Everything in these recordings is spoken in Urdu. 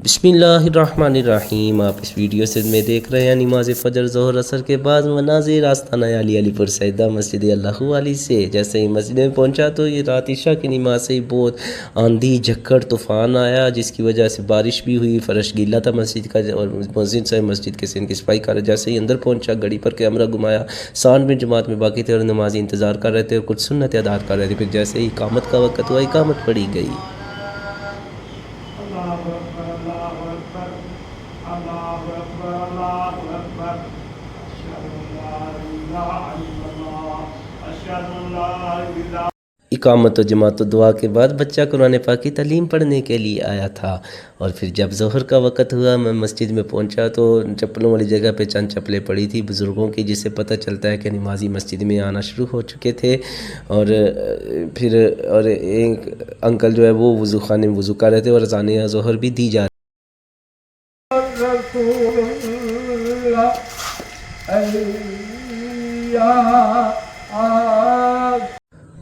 بسم اللہ الرحمن الرحیم۔ آپ اس ویڈیو سے میں دیکھ رہے ہیں نماز فجر ظہر اثر کے بعد مناظر آستانہ علی پور سیدہ مسجد اللہ علی سے۔ جیسے ہی مسجد میں پہنچا تو یہ رات عشاء کی نماز سے ہی بہت آندھی جھکڑ طوفان آیا، جس کی وجہ سے بارش بھی ہوئی، فرش گیلا تھا مسجد کا، اور مسجد کے سین کی صفائی کر رہے۔ جیسے ہی اندر پہنچا گھڑی پر کیمرہ گھمایا، 60 منٹ جماعت میں باقی تھے اور نمازی انتظار کر رہے تھے اور کچھ سنتیں ادا کر رہے تھے۔ پھر جیسے ہی اقامت کا وقت ہوا، اقامت پڑھی گئی۔ اقامت و جماعت و دعا کے بعد بچہ قرآن پاک کی تعلیم پڑھنے کے لیے آیا تھا، اور پھر جب ظہر کا وقت ہوا میں مسجد میں پہنچا تو چپلوں والی جگہ پہ چند چپلیں پڑی تھی بزرگوں کی، جس سے پتہ چلتا ہے کہ نمازی مسجد میں آنا شروع ہو چکے تھے۔ اور پھر ایک انکل جو ہے وہ وضو خانے میں وضو کر رہے تھے اور اذان ظہر بھی دی جا رہی۔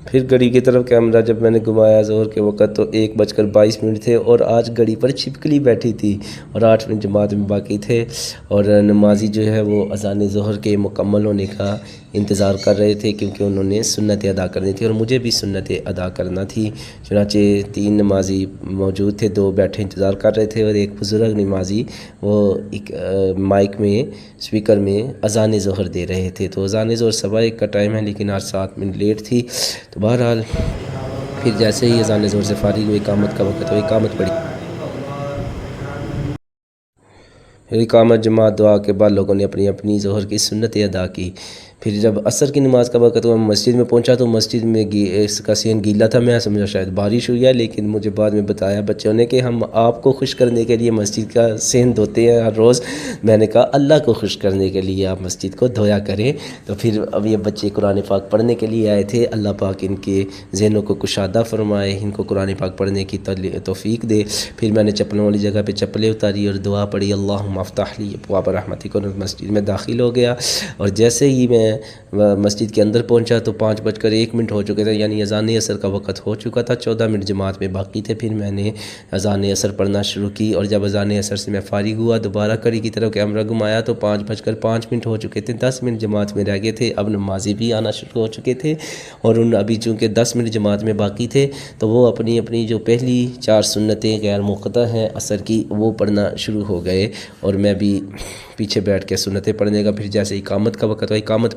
پھر گھڑی کی طرف کیمرہ جب میں نے گھمایا ظہر کے وقت تو 1:22 تھے، اور آج گھڑی پر چھپکلی بیٹھی تھی اور 8 منٹ جماعت میں باقی تھے، اور نمازی جو ہے وہ اذان ظہر کے مکمل ہونے کا انتظار کر رہے تھے، کیونکہ انہوں نے سنتیں ادا کرنی تھی اور مجھے بھی سنتیں ادا کرنا تھی۔ چنانچہ 3 نمازی موجود تھے، 2 بیٹھے انتظار کر رہے تھے، اور ایک بزرگ نمازی وہ ایک مائک میں اسپیکر میں اذان ظہر دے رہے تھے۔ تو اذان ظہر 1:15 کا ٹائم ہے، لیکن آج 7 منٹ لیٹ تھی۔ تو بہرحال پھر جیسے ہی اذان ظہر سے فارغ ہوئی، اقامت کا وقت ہوئی، اقامت پڑھی۔ پھر اقامت جماعت دعا کے بعد لوگوں نے اپنی اپنی ظہر کی سنتیں ادا کی۔ پھر جب عصر کی نماز کا وقت ہوا مسجد میں پہنچا تو مسجد میں اس کا سین گیلا تھا، میں سمجھا شاید بارش ہوئی ہے، لیکن مجھے بعد میں بتایا بچوں نے کہ ہم آپ کو خوش کرنے کے لیے مسجد کا سین دھوتے ہیں ہر روز۔ میں نے کہا اللہ کو خوش کرنے کے لیے آپ مسجد کو دھویا کریں۔ تو پھر اب یہ بچے قرآن پاک پڑھنے کے لیے آئے تھے، اللہ پاک ان کے ذہنوں کو کشادہ فرمائے، ان کو قرآن پاک پڑھنے کی توفیق دے۔ پھر میں نے چپلوں والی جگہ پہ چپلیں اتاری اور دعا پڑھی، اللہم افتح لی ابواب رحمتک، اور مسجد میں داخل ہو گیا۔ اور جیسے ہی میں مسجد کے اندر پہنچا تو 5:01 ہو چکے تھے، یعنی اذان عصر کا وقت ہو چکا تھا، 14 منٹ جماعت میں باقی تھے۔ پھر میں نے اذان عصر پڑھنا شروع کی، اور جب اذان عصر سے میں فارغ ہوا دوبارہ گھڑی کی طرف کیمرہ گھمایا تو 5:05 ہو چکے تھے، 10 منٹ جماعت میں رہ گئے تھے۔ اب نمازی بھی آنا شروع ہو چکے تھے، اور ابھی چونکہ 10 منٹ جماعت میں باقی تھے تو وہ اپنی اپنی جو پہلی 4 سنتیں غیر منقطع ہیں عصر کی وہ پڑھنا شروع ہو گئے، اور میں بھی پیچھے بیٹھ کے سنتیں پڑھنے کا۔ پھر جیسے اقامت کا وقت ہوا، اقامت